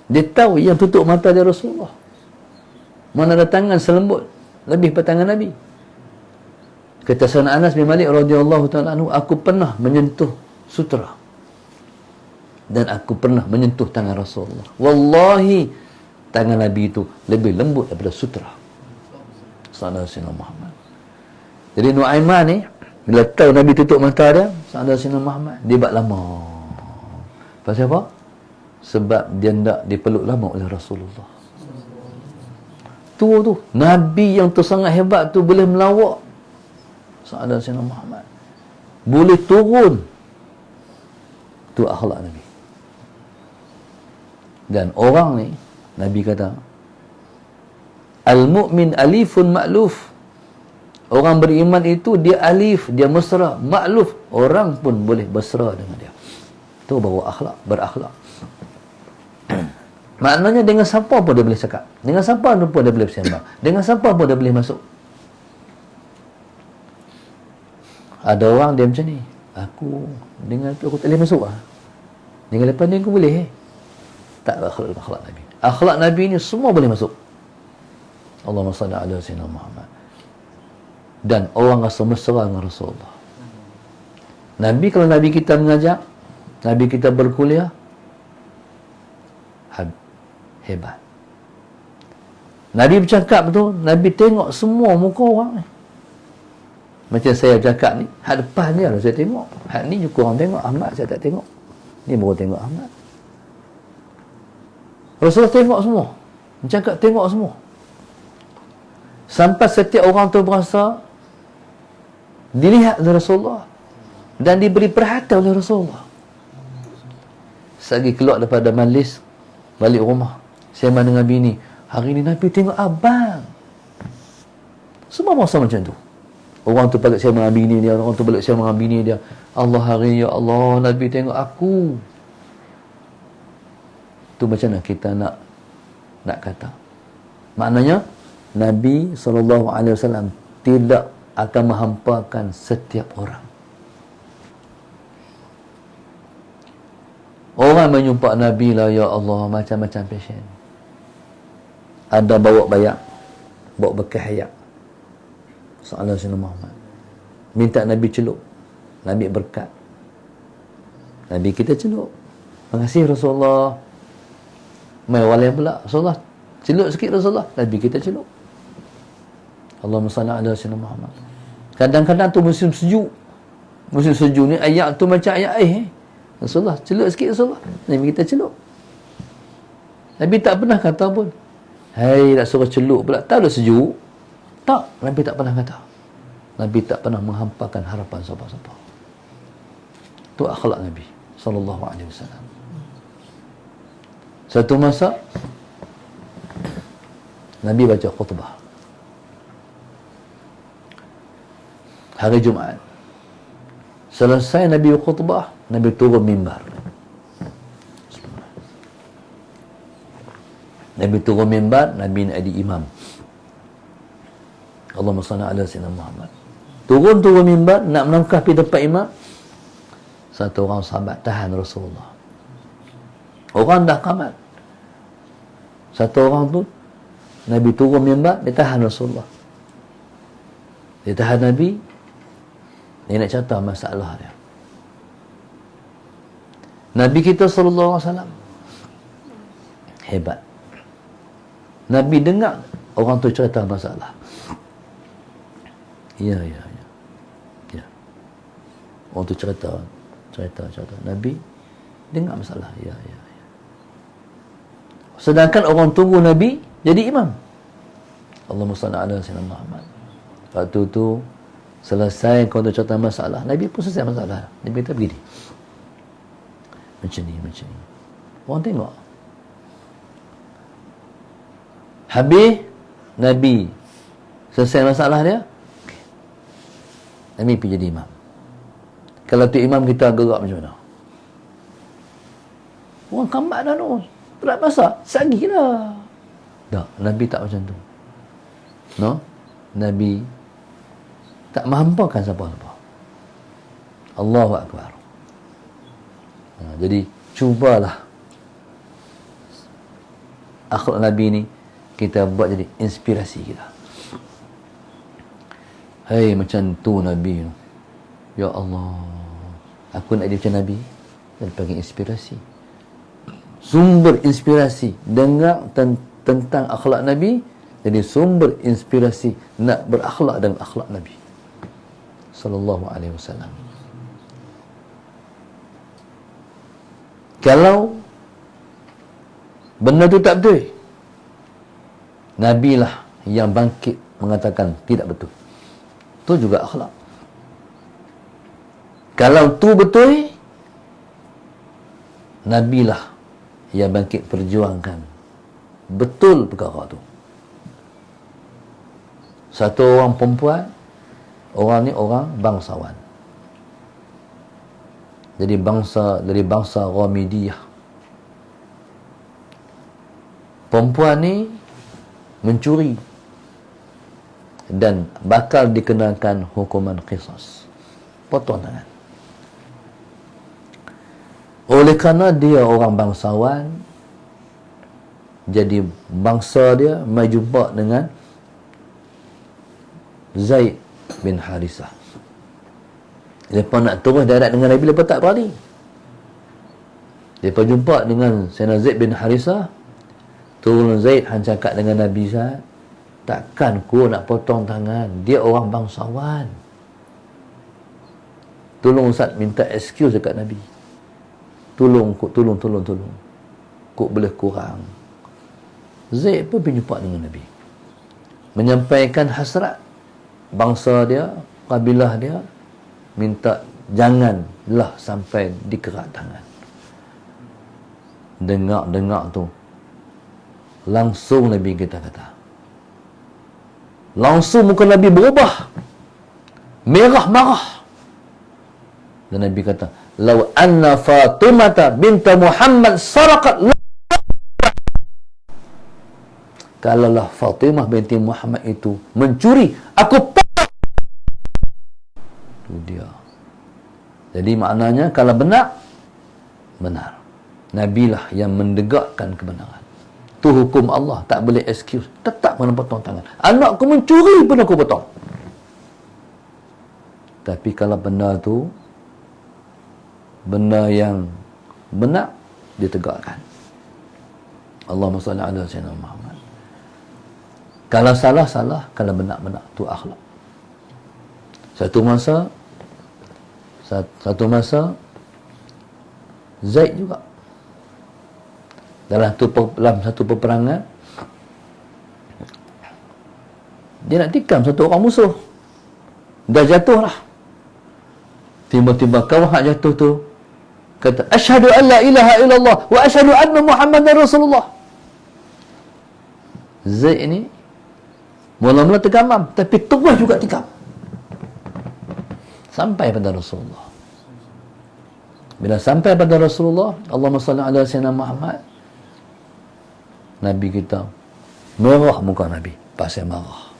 Dia tahu yang tutup mata dia Rasulullah. Mana ada tangan selembut lebih pada tangan Nabi. Kata Sayyidina Anas bin Malik radhiyallahu ta'ala anhu, aku pernah menyentuh sutra dan aku pernah menyentuh tangan Rasulullah. Wallahi tangan Nabi itu lebih lembut daripada sutra. Sallallahu alaihi Muhammad. Jadi Nu'aiman ni bila tahu Nabi tutup mata dia, sallallahu alaihi Muhammad, dia buat lama. Pasal apa? Sebab dia hendak dipeluk lama oleh Rasulullah. Tu Nabi yang tu sangat hebat tu boleh melawak sallallahu alaihi Muhammad. Boleh turun. Tu akhlak Nabi. Dan orang ni Nabi kata, al-mu'min alifun ma'luf. Orang beriman itu dia alif, dia mesra, ma'luf. Orang pun boleh mesra dengan dia. Itu baru akhlak, berakhlak. Maknanya dengan siapa pun dia boleh cakap. Dengan siapa pun dia boleh bersembang. Dengan siapa pun dia boleh masuk. Ada orang dia macam ni, aku dengan tu aku tak boleh masuk lah. Dengan lepas ni aku boleh. Tak akhlak Nabi. Akhlak Nabi ni semua boleh masuk. Allahumma salli ala sayyidina Muhammad. Dan orang rasa mesra dengan Rasulullah. Nabi, kalau Nabi kita mengajar, Nabi kita berkuliah, hebat. Nabi bercakap tu, Nabi tengok semua muka orang ni. Macam saya bercakap ni, hak depan dia lah saya tengok. Hak ni juga orang tengok, Ahmad saya tak tengok. Ni baru tengok Ahmad. Rasulullah tengok semua. Bercakap tengok semua. Sampai setiap orang tu berasa dilihat oleh Rasulullah dan diberi perhatian oleh Rasulullah. Selagi keluar daripada majlis, balik rumah, sembang dengan bini, hari ni Nabi tengok abang. Semua masa macam tu. Orang tu balik saya dengan bini dia, orang tu balik saya dengan bini dia. Allah hari, ya Allah, Nabi tengok aku. Tu macam mana kita nak kata? Maknanya Nabi SAW tidak akan menghampakan setiap orang. Orang menjumpa Nabi lah, ya Allah, macam-macam pasien. Ada bawa bayak, bawa bekas hayak. Sallallahu alaihi Muhammad. Minta Nabi celup. Nabi berkat. Nabi kita celup. Terima kasih Rasulullah. Mai walian pula. Rasulullah, celup sikit Rasulullah. Nabi kita celup. Allahumma salli ala sayyidina Muhammad. Kadang-kadang tu musim sejuk. Musim sejuk ni ayak tu macam ayak air. Rasulullah, celup sikit Rasulullah. Nabi kita celup. Nabi tak pernah kata pun, hai, nak suruh celup pula. Tak ada sejuk. Tak, Nabi tak pernah kata. Nabi tak pernah menghampakan harapan siapa-siapa. Itu akhlak Nabi sallallahu alaihi wasallam. Satu masa Nabi baca khutbah hari Jumaat. Selesai Nabi khutbah, Nabi turun mimbar. Nabi turun mimbar, Nabi nak jadi imam. Allahumma salli ala sayyidina Muhammad. Turun mimbar, nak melangkah pergi tempat imam. Satu orang sahabat tahan Rasulullah. Orang dah qamat. Satu orang tu, Nabi turun mimbar, dia tahan Rasulullah. Dia tahan Nabi. Dia nak cerita masalah dia. Nabi kita sallallahu alaihi wasallam hebat. Nabi dengar orang tu cerita masalah. Ya. Orang tu cerita. Nabi dengar masalah. Ya. Sedangkan orang tunggu Nabi jadi imam. Allahumma salli ala sayyidina Muhammad. Waktu tu selesai kau tu cerita masalah, Nabi pun selesai masalah. Nabi kata begini. Macam ni. Orang tengok. Habis Nabi selesai masalah dia, Nabi pergi jadi imam. Kalau tu imam kita gerak macam mana? Orang kambat dah tu. Berat masa. Sagi lah. Tak, Nabi tak macam tu. No? Nabi tak menghampakan siapa-siapa. Allahu Akbar. Jadi, cubalah akhlak Nabi ni kita buat jadi inspirasi kita. Hei, macam tu Nabi. Ya Allah, aku nak jadi macam Nabi. Dan panggil inspirasi. Sumber inspirasi. Dengar tentang akhlak Nabi, jadi sumber inspirasi nak berakhlak dengan akhlak Nabi sallallahu alaihi wasallam. Kalau benda tu tak betul, Nabi lah yang bangkit mengatakan tidak betul. Tu juga akhlak. Kalau tu betul, Nabi lah yang bangkit perjuangkan betul perkara tu. Satu orang perempuan, orang ni orang bangsawan. Jadi dari bangsa Ghamidiyah. Perempuan ni mencuri dan bakal dikenakan hukuman qisas. Potong tangan. Oleh kerana dia orang bangsawan, jadi bangsa dia mai jumpa dengan Zaid bin Harisah. Lepas nak terus darat dengan Nabi, lepas tak berani. Lepas jumpa dengan Sayyidina Zaid bin Harisah, turun Zaid han cakap dengan Nabi Zaid, takkan ku nak potong tangan, dia orang bangsawan. Tolong Ustaz, minta excuse dekat Nabi. Tolong. Kok boleh kurang. Zaid pun pergi jumpa dengan Nabi, menyampaikan hasrat bangsa dia, kabilah dia, minta janganlah sampai dikerat tangan. Dengar tu, langsung Nabi kita kata, langsung muka Nabi berubah. merah marah. Dan Nabi kata, "Lau anna Fatimah binta Muhammad saraqat." Kalaulah Fatimah binti Muhammad itu mencuri, aku itu dia. Jadi maknanya kalau benar, benar. Nabilah yang mendegakkan kebenaran. Itu hukum Allah, tak boleh excuse. Tetap kena potong tangan. Anakku mencuri pun aku potong. Tapi kalau benda tu benda yang benar, ditegakkan. Allahumma salli ala sayyidina Muhammad. Kalau salah, salah. Kalau benar, tu akhlak. Satu masa Zaid juga dalam satu peperangan, dia nak tikam satu orang musuh, dah jatuh lah. Tiba-tiba kawan hak jatuh tu kata, "Asyhadu an la ilaha illallah wa asyhadu anna Muhammadar Rasulullah." Zaid ni mula-mula tergamam, tapi terus juga tikam sampai pada Rasulullah. Bila sampai pada Rasulullah, Allahumma salli ala sayyidina Muhammad, Nabi kita merah muka Nabi, pasal marah.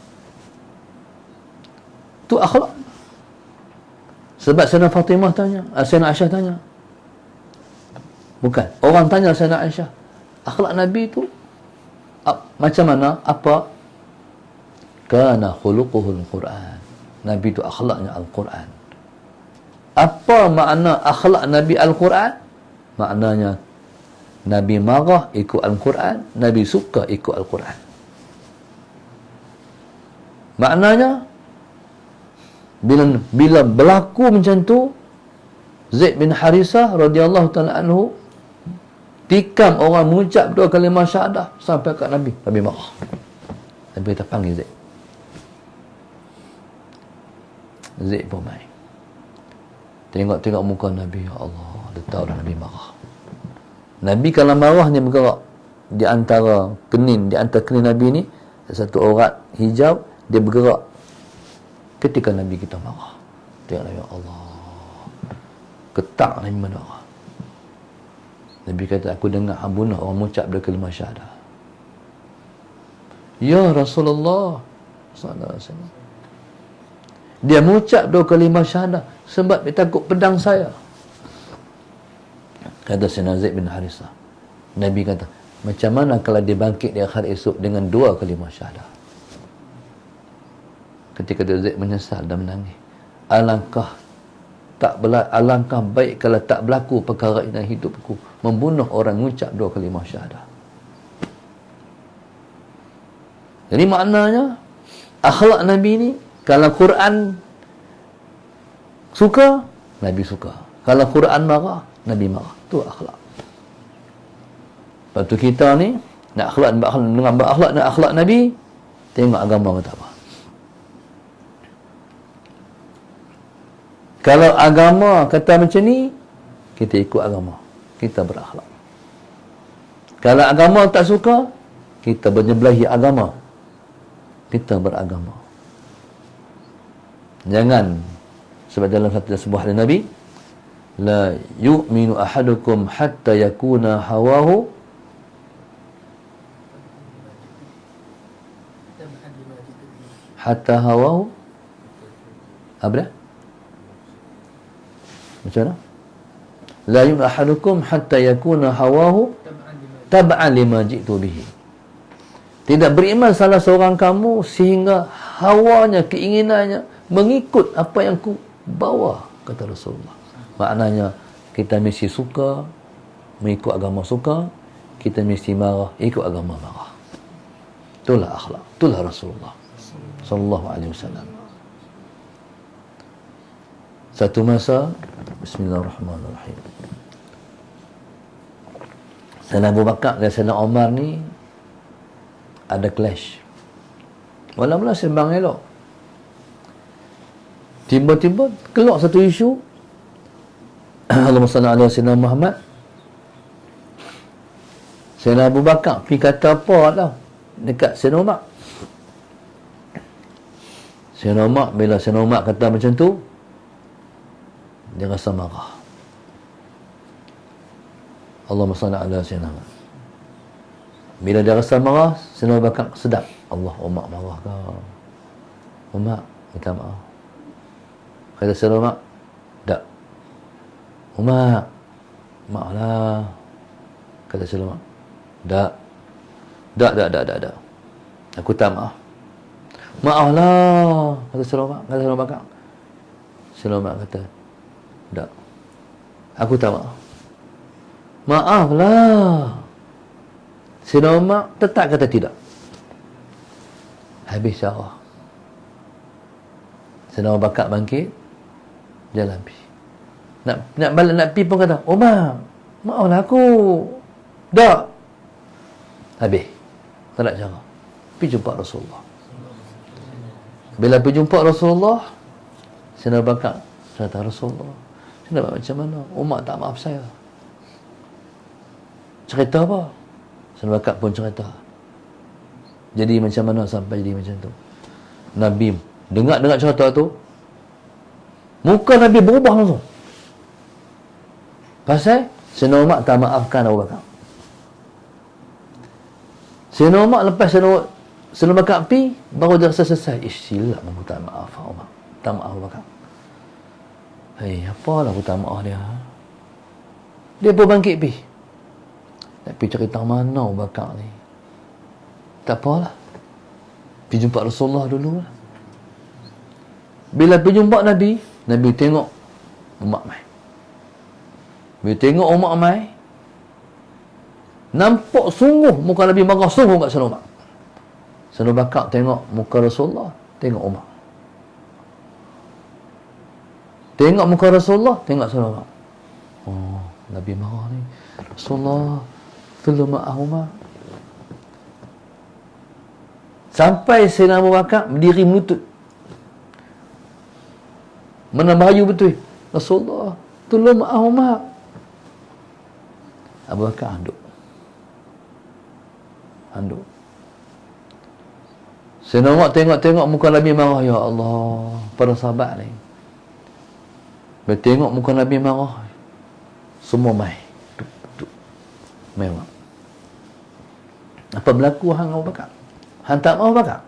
Tu akhlak. Sebab Sayyidina Fatimah tanya, Sayyidina Aisyah tanya. Bukan, orang tanya Sayyidina Aisyah, akhlak Nabi tu macam mana? Apa? Kana khuluquhul Quran. Nabi tu akhlaknya Al-Quran. Apa makna akhlak Nabi Al-Quran? Maknanya Nabi marah ikut Al-Quran, Nabi suka ikut Al-Quran. Maknanya bila berlaku macam tu, Zaid bin Harisah radhiyallahu taala anhu tikam orang mengucap dua kalimah syahadah sampai kat Nabi. Nabi marah. Nabi kata, panggil Zaid. Zaid pun main. Tengok-tengok muka Nabi, ya Allah, dia tahu dah Nabi marah. Nabi kalau marah ni bergerak di antara kening Nabi ni, satu urat hijau, dia bergerak ketika Nabi kita marah. Tengoklah, ya Allah, ketak Nabi marah. Nabi kata, aku dengar hang bunuh orang mengucap dua kalimah syahadah. Ya Rasulullah sallallahu alaihi wasallam, dia mengucap dua kalimah syahadah sebab dia takut pedang saya. Kata Sayyidina Zaid bin Harisah, Nabi kata, macam mana kalau dia bangkit di akhir esok dengan dua kalimah syahadah? Ketika dia Zaid menyesal dan menangis, alangkah baik kalau tak berlaku perkara ini dalam hidupku, membunuh orang mengucap dua kalimah syahadah. Jadi maknanya akhlak Nabi ni, kalau Quran suka, Nabi suka. Kalau Quran marah, Nabi marah. Itu akhlak. Lepas tu kita ni nak akhlak dengan berakhlak dan akhlak Nabi, tengok agama kata apa. Kalau agama kata macam ni, kita ikut agama, kita berakhlak. Kalau agama tak suka, kita menyebelahi agama, kita beragama. Jangan, sebab dalam satu sebuah hadis Nabi, la yu'minu ahadukum hatta yakuna hawahu hatta hawahu apa dia? Macam mana? La yu'minu ahadukum hatta yakuna hawahu tab'an lima ji'tu bihi. Tidak beriman salah seorang kamu sehingga hawanya, keinginannya mengikut apa yang ku bawa, kata Rasulullah. Maknanya kita mesti suka mengikut agama suka, kita mesti marah ikut agama marah. Itulah akhlak, itulah Rasulullah sallallahu alaihi wasallam. Satu masa, bismillahirrahmanirrahim, Sayyidina Abu Bakar dan Sayyidina Umar ni ada clash. Mula-mula sembang elok, tiba-tiba keluar satu isu. Allahumma salli ala sayyidina Muhammad. Sayyidina Abu Bakar pergi kata apa tau dekat Sayyidina Umar. Sayyidina Umar, bila Sayyidina Umar kata macam tu, dia rasa marah. Allahumma salli ala Sayyidina Umar. Bila dia rasa marah, Sayyidina Abu Bakar sedap. Allah, Umar marah ke? Umar, minta maaf. Kata Sayyidina Umar, tak. Umar, maaflah. Kata Sayyidina Umar, tak. Tak. Aku tak maaf. Maaflah. Kata Sayyidina Umar, kata Sayyidina Abu Bakar. Sayyidina Umar kata, tak. Aku tak maaf. Maaflah. Sayyidina Umar tetap kata tidak. Habis syarah. Sayyidina Abu Bakar bangkit, jalan pergi. Nak balik nak pergi pun kata, Umar, maaflah aku. Tak. Habis. Tak nak cara. Pergi jumpa Rasulullah. Bila pergi jumpa Rasulullah, Sayyidina Abu Bakar kata, Rasulullah, saya nak buat macam mana? Umar tak maaf saya. Cerita apa? Sayyidina Abu Bakar pun cerita. Jadi macam mana sampai jadi macam tu? Nabi dengar cerita tu, muka Nabi berubah langsung. Pasal Sayyidina Umar tak maafkan Abu Bakar. Sayyidina Umar lepas Sayyidina Abu Bakar pergi, baru dia rasa selesai. Silap aku tak maaf Umar. Tak maaf Abu Bakar. Apalah aku tak maaf dia. Dia pun bangkit pergi. Nak pergi cerita mana Abu Bakar ni. Tak apalah. Pergi jumpa Rasulullah dulu lah. Bila pergi jumpa Nabi, Nabi tengok Umar mai. Bila tengok Umar mai, nampak sungguh muka Nabi marah sungguh kat Sayyidina Umar. Sayyidina Bakar tengok muka Rasulullah, tengok Umar. Tengok muka Rasulullah, tengok Sayyidina Umar. Oh, Nabi marah ni. Rasulullah, tolong maaf Umar. Sampai Sayyidina Abu Bakar berdiri melutut. Menabahayu betul. Rasulullah, tolong maaf Umar. Abu Bakar handuk. Sayyidina Umar tengok muka Nabi marah. Ya Allah, para sahabat ni. Bila tengok muka Nabi marah, semua mai. Memang. Apa berlaku hang Abu Bakar? Hang tak mau Bakar?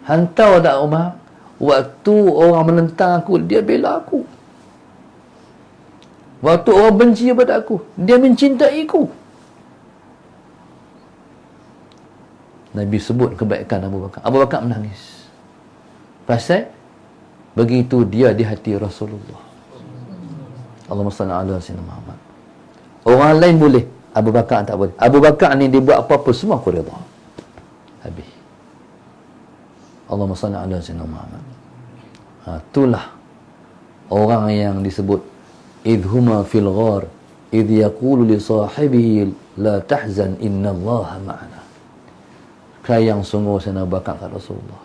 Hang tahu tak Umar? Waktu orang menentang aku, dia bela aku. Waktu orang benci kepada aku, dia mencintai aku. Nabi sebut kebaikan Abu Bakar. Abu Bakar menangis. Pasal begitu dia di hati Rasulullah. Allahumma salli ala sayyidina Muhammad. Orang lain boleh, Abu Bakar tak boleh. Abu Bakar ni dia buat apa-apa semua aku redha. Habis. Allahumma salli ala sayyidina Muhammad. Itulah orang yang disebut idhuma fil ghar idh yaqulu li sahibihi la tahzan innallaha ma'ana. Yang sungguh Sayyidina Abu Bakar kat Rasulullah.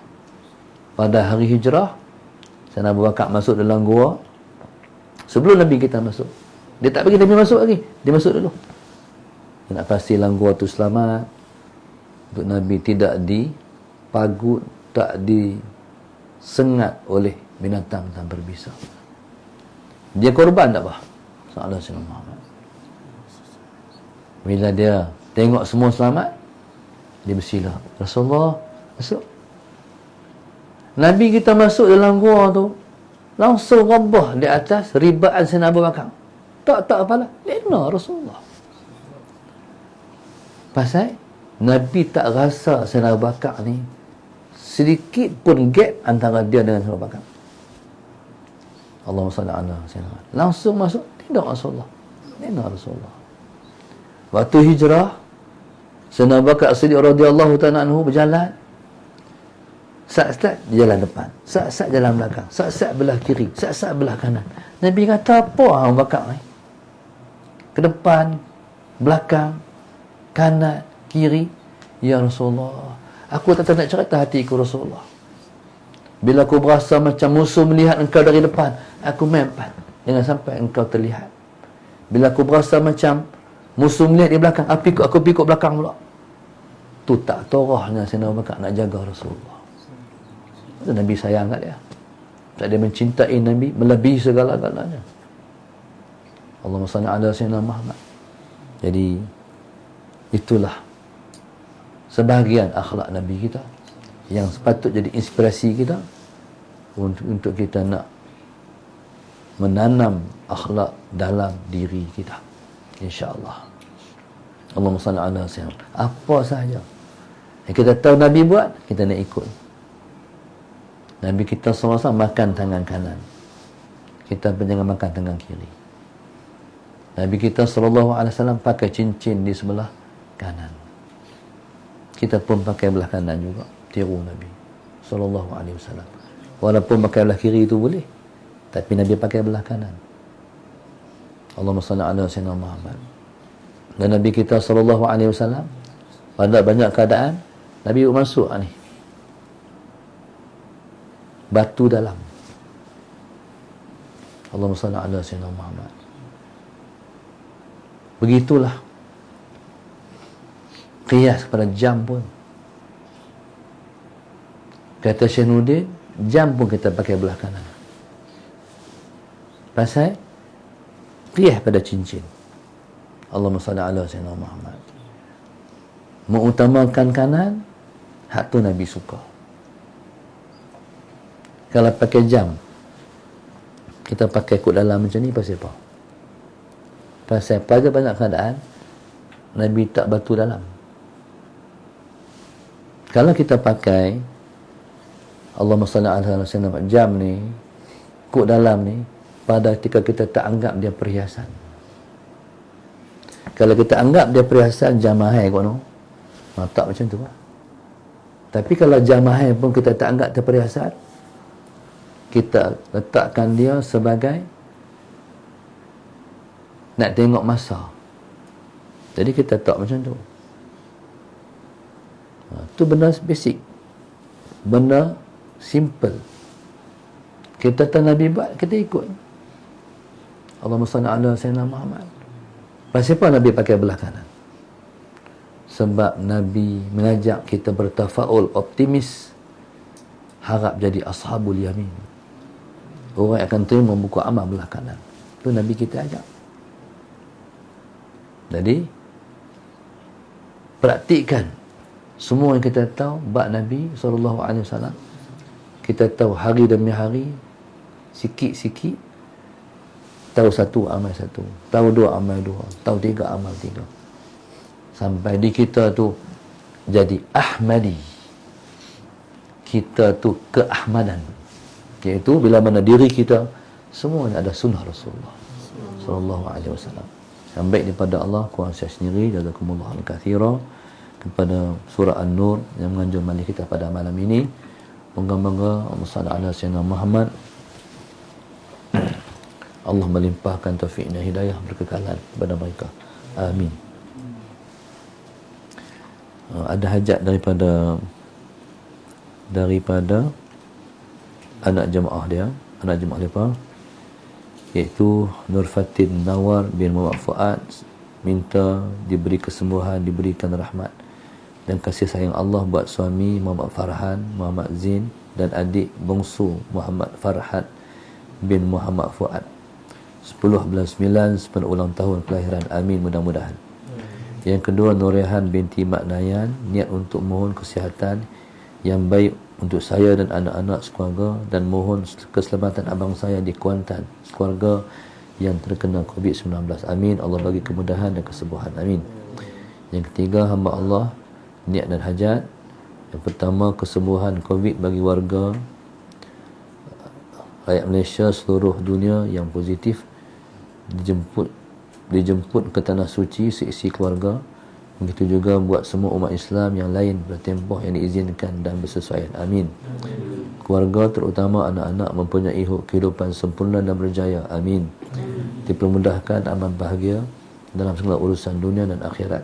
Pada hari hijrah, Sayyidina Abu Bakar masuk dalam gua. Sebelum Nabi kita masuk, dia tak bagi Nabi masuk lagi, dia masuk dulu. Dia nak pastikan gua tu selamat, untuk Nabi tidak dipagut, tak disengat oleh binatang dan berbisa. Dia korban tak apa? Sallallahu alaihi wasallam. Bila dia tengok semua selamat, dia bersila. Rasulullah, masuk. Nabi kita masuk dalam gua tu, langsung rabah di atas ribaan Sayyidina Abu Bakar. Tak apalah. Lena Rasulullah. Pasal Nabi tak rasa Sayyidina Abu Bakar ni sedikit pun gap antara dia dengan Sayyidina Abu Bakar. Allahumma salli ala Sayyidina. Langsung masuk, tidak Rasulullah. Lena Rasulullah. Waktu hijrah, Sayyidina Abu Bakar As-Siddiq radhiyallahu ta'ala anhu berjalan. Sat-sat jalan depan, sat-sat jalan belakang, sat-sat belah kiri, sat-sat belah kanan. Nabi kata, apa Abu Bakar ni? Ke depan, belakang, kanan, kiri. Ya Rasulullah, aku tak nak cerita hatiku Rasulullah. Bila aku berasa macam musuh melihat engkau dari depan, aku mempat jangan sampai engkau terlihat. Bila aku berasa macam musuh melihat di belakang, aku pikuk belakang pula. Tu tak torahnya Sayyidina Abu Bakar nak jaga Rasulullah. Nabi sayang kat dia. Tak dia mencintai Nabi melebihi segala-galanya. Allahumma salli ala sayyidina Muhammad. Jadi itulah sebahagian akhlak Nabi kita yang sepatut jadi inspirasi kita untuk kita nak menanam akhlak dalam diri kita, insya-Allah. Allahumma salli ala sayyidina. Apa sahaja yang kita tahu Nabi buat, kita nak ikut. Nabi kita SAW makan tangan kanan, kita pun jangan makan tangan kiri. Nabi kita SAW pakai cincin di sebelah kanan, kita pun pakai belah kanan juga. Tiru Nabi SAW. Walaupun pakai belah kiri itu boleh, tapi Nabi pakai belah kanan. Allahumma salli ala sayyidina Muhammad. Dan Nabi kita SAW pada banyak keadaan Nabi masuk ni batu dalam. Allahumma salli ala sayyidina Muhammad. Begitulah qiyas pada jam pun. Kata Syekh Nurdin, jam pun kita pakai belah kanan. Pasal qiyas pada cincin. Allahumma salli ala sayyidina Muhammad. Mengutamakan kanan, hak tu Nabi suka. Kalau pakai jam, kita pakai kod dalam macam ni pasal apa? Pasal pada banyak keadaan Nabi tak batu dalam. Kalau kita pakai Allahumma salli ala sayyidina jam ni, kod dalam ni, pada ketika kita tak anggap dia perhiasan. Kalau kita anggap dia perhiasan, jam mahal kot no. Tak macam tu lah. Tapi kalau jam mahal pun kita tak anggap dia perhiasan, kita letakkan dia sebagai nak tengok masa. Jadi kita tak macam tu. Tu benda basic, benda simple. Kita tahu Nabi buat, kita ikut. Allahumma salli ala sayyidina Muhammad. Pasal apa Nabi pakai belah kanan? Sebab Nabi mengajak kita bertafaul, optimis, harap jadi ashabul yamin, orang yang akan terima buku amal belah kanan. Itu Nabi kita ajak. Jadi praktikkan semua yang kita tahu bab Nabi SAW. Kita tahu hari demi hari, sikit-sikit. Tahu satu amal satu, tahu dua amal dua, tahu tiga amal tiga, sampai di kita tu jadi Ahmadi. Kita tu keahmadan, iaitu bila mana diri kita semuanya ada sunnah Rasulullah sallallahu alaihi wasallam. Yang baik daripada Allah, kuasa sendiri, jazakumullah al-kathira, kepada surah An-Nur yang menganjur malik kita pada malam ini. Moga-moga Allah salli ala sayyidina Muhammad, Allah melimpahkan taufik dan hidayah berkekalan kepada mereka. Amin. Ada hajat daripada anak jemaah dia, anak jemaah mereka, iaitu Nur Fatin Nawar bin Muhammad Fuad, minta diberi kesembuhan, diberikan rahmat dan kasih sayang Allah buat suami Muhammad Farhan Muhammad Zin dan adik bongsu Muhammad Farhat bin Muhammad Fuad. 10/9 pada ulang tahun kelahiran. Amin, mudah-mudahan. Yang kedua, Nurihan binti Mak Nayan, niat untuk mohon kesihatan yang baik untuk saya dan anak-anak sekeluarga dan mohon keselamatan abang saya di Kuantan, keluarga yang terkena COVID-19. Amin. Allah bagi kemudahan dan kesembuhan. Amin. Yang ketiga, hamba Allah, niat dan hajat. Yang pertama, kesembuhan COVID bagi warga rakyat Malaysia seluruh dunia yang positif dijemput ke tanah suci seisi keluarga. Begitu juga buat semua umat Islam yang lain bertempoh yang diizinkan dan bersesuaian. Amin. Keluarga terutama anak-anak mempunyai kehidupan sempurna dan berjaya. Amin. Dipermudahkan aman bahagia dalam segala urusan dunia dan akhirat.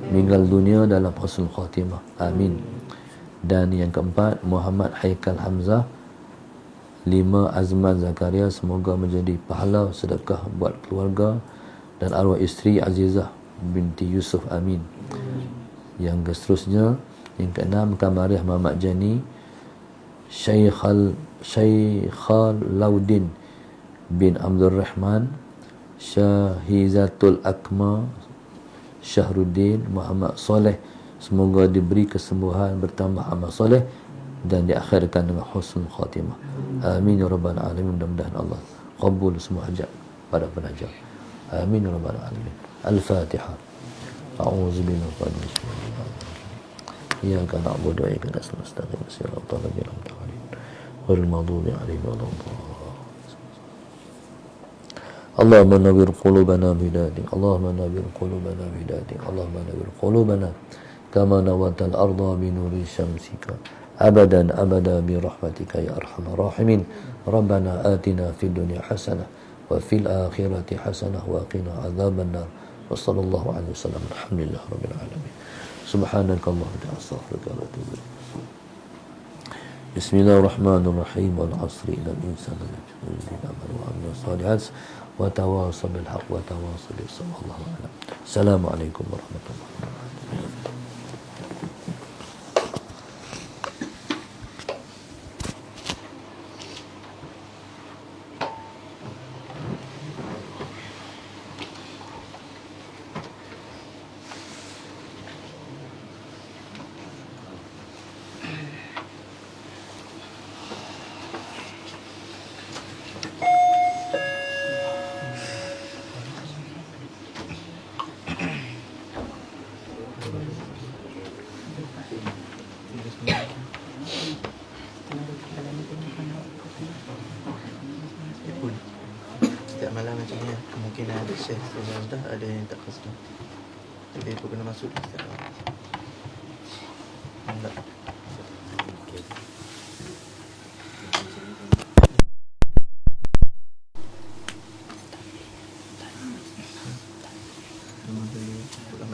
Meninggal dunia dalam husnul khatimah. Amin. Dan yang keempat, Muhammad Haikal Hamzah 5 Azman Zakaria, semoga menjadi pahala sedekah buat keluarga dan arwah isteri Azizah binti Yusuf. Amin. Yang seterusnya, yang keenam, Kamariah Muhammad Jani Syaikhalauddin bin Abdul Rahman, Syahizatul Akma Syahruddin Muhammad Soleh. Semoga diberi kesembuhan, bertambah amal soleh dan diakhirkan dengan husnul khatimah. Amin ya rabbal alamin. Mudah-mudahan Allah qabul semua hajat pada penaja. Amin ya rabbal alamin. Al-Fatihah. A'udzu billahi minasyaitonir rajim. Iyyaka na'budu wa iyyaka nasta'in. Shiratal ladzina an'amta 'alaihim ghairil maghdubi 'alaihim waladdallin. Allahumma nawwir qulubana bihidayati. Allahumma nawwir qulubana bihidayati. Allahumma nawwir qulubana kama nawwartal arda bi nuri syamsika abadan abada bi rahmatika ya arhamar rahimin. Rabbana atina fid dunya hasanah wa fil akhirati hasanah wa qina adzabannar. Wa sallallahu alaihi wasallam. Alhamdulillah rabbil alamin. Subhanakallahumma wa bihamdika astaghfiruka wa atubu ilaik. Bismillahirrahmanirrahim. Wal 'asri innal insana lafi khusr illa man amila shalihat wa tawasaw bil haqq wa tawasaw bis sabr. Wallahu a'lam. Assalamualaikum warahmatullahi wabarakatuh. Setiap malam macam ni kemungkinan ada share sudah ada yang tak khusnul. Jadi aku kena masuk setiap malam. Enggak. Pulang